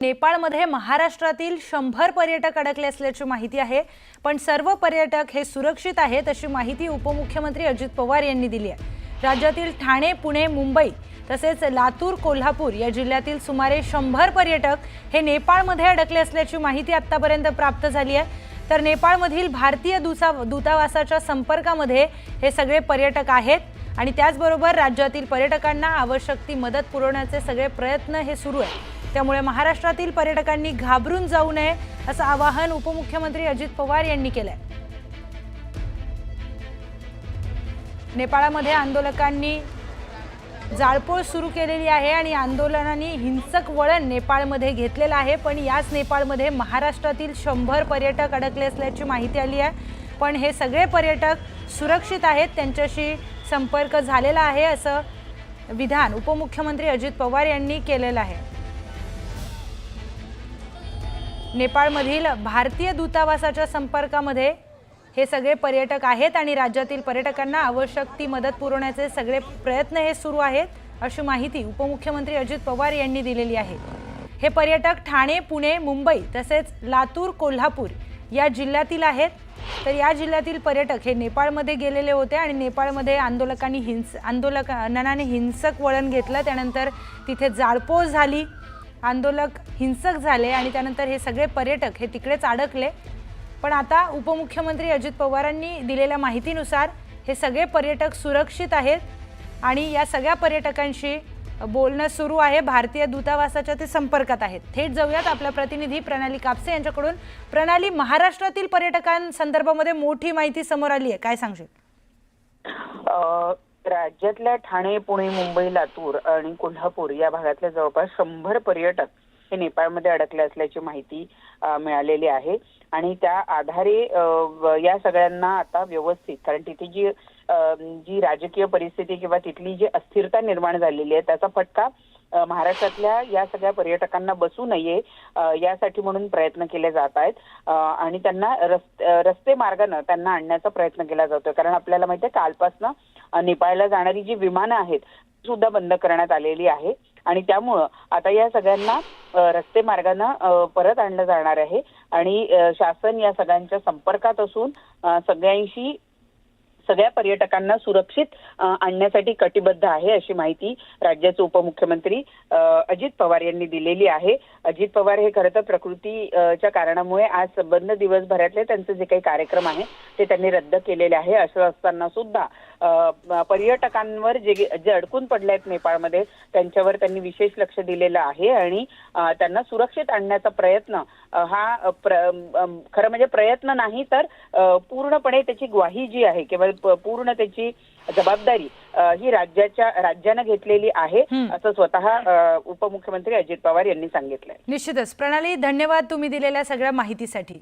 नेपाळमध्ये महाराष्ट्रातील 100 पर्यटक अडकले असल्याची माहिती आहे, पण सर्व पर्यटक हे सुरक्षित आहेत अशी माहिती उपमुख्यमंत्री अजित पवार यांनी दिली आहे। राज्यातील ठाणे, पुणे, मुंबई तसेच लातूर, कोल्हापूर या जिल्ह्यातील सुमारे 100 पर्यटक हे नेपाळमध्ये अडकले असल्याची माहिती आतापर्यंत प्राप्त झाली आहे। तर नेपाळमधील भारतीय दूतावासाच्या संपर्कामध्ये हे सगळे पर्यटक आहेत आणि त्याचबरोबर राज्यातील पर्यटकांना आवश्यक ती मदत पुरवण्याचे सगळे प्रयत्न हे सुरू आहेत। त्यामुळे महाराष्ट्रातील पर्यटकांनी घाबरून जाऊ नये असं आवाहन उपमुख्यमंत्री अजित पवार यांनी केलंय। नेपाळमध्ये आंदोलकांनी जाळपोळ सुरू केलेली आहे आणि आंदोलनाने हिंसक वळण नेपाळमध्ये घेतलेलं आहे, पण याच नेपाळमध्ये महाराष्ट्रातील 100 पर्यटक अडकले असल्याची माहिती आली आहे। पण हे सगळे पर्यटक सुरक्षित आहेत, त्यांच्याशी संपर्क झालेला आहे असं विधान उपमुख्यमंत्री अजित पवार यांनी केलेलं आहे। नेपाळमधील भारतीय दूतावासाच्या संपर्कामध्ये हे सगळे पर्यटक आहेत आणि राज्यातील पर्यटकांना आवश्यक ती मदत पुरवण्याचे सगळे प्रयत्न हे सुरू आहेत अशी माहिती उपमुख्यमंत्री अजित पवार यांनी दिलेली आहे। हे पर्यटक ठाणे, पुणे, मुंबई तसेच लातूर, कोल्हापूर या जिल्ह्यातील आहेत। तर या जिल्ह्यातील पर्यटक हे नेपाळमध्ये गेलेले होते आणि नेपाळमध्ये आंदोलकांनी हिंसक वळण घेतलं, त्यानंतर तिथे जाळपोळ झाली, आंदोलक हिंसक झाले आणि त्यानंतर हे सगळे पर्यटक हे तिकडेच अडकले। पण आता उपमुख्यमंत्री अजित पवारांनी दिलेल्या माहितीनुसार हे सगळे पर्यटक सुरक्षित आहेत आणि या सगळ्या पर्यटकांशी बोलणं सुरू आहे। भारतीय दूतावासाच्या ते संपर्कात आहेत। थेट जाऊयात आपल्या प्रतिनिधी प्रणाली कापसे यांच्याकडून। प्रणाली, महाराष्ट्रातील पर्यटकांसंदर्भामध्ये मोठी माहिती समोर आली आहे, काय सांगशील? राज्यातल्या ठाणे, पुणे, मुंबई, लातूर आणि कोल्हापूर या भागातल्या जवळपास 100 पर्यटक हे नेपाळमध्ये अडकले असल्याची माहिती मिळालेली आहे आणि त्या आधारे या सगळ्यांना आता व्यवस्थित, कारण तिथे जी राजकीय परिस्थिती किंवा तिथली जी अस्थिरता निर्माण झालेली आहे त्याचा फटका महाराष्ट्रातल्या या सगळ्या पर्यटकांना बसू नये यासाठी म्हणून प्रयत्न केले जात आहेत आणि त्यांना रस्ते मार्गाने त्यांना आणण्याचा प्रयत्न केला जातोय। कारण आपल्याला माहिती आहे कालपासून नेपाळला जाणारी जी विमानं आहेत सुद्धा बंद करण्यात आलेली आहे आणि त्यामुळं आता या सगळ्यांना रस्ते मार्गाने परत आणलं जाणार आहे आणि शासन या सगळ्यांच्या संपर्कात असून सगळ्या पर्यटकांना सुरक्षित आणण्यासाठी कटिबद्ध आहे अशी माहिती राज्याचे उपमुख्यमंत्री अजित पवार यांनी दिलेली आहे। अजित पवार हे खरं तर प्रकृतीच्या कारणामुळे आज बंद दिवसभरातले त्यांचे जे काही कार्यक्रम आहे ते त्यांनी रद्द केलेले आहे। असं असताना सुद्धा पर्यटकांवर जे अडकून पडले आहेत नेपाळमध्ये त्यांच्यावर त्यांनी विशेष लक्ष दिलेलं आहे आणि त्यांना सुरक्षित आणण्याचा प्रयत्न हा खरं म्हणजे प्रयत्न नाही तर पूर्णपणे त्याची ग्वाही जी आहे किंवा पूर्ण त्याची जबाबदारी ही राज्यानं घेतलेली आहे असं स्वतः उपमुख्यमंत्री अजित पवार यांनी सांगितलंय। निश्चितच प्रणाली, धन्यवाद तुम्ही दिलेल्या सगळ्या माहितीसाठी।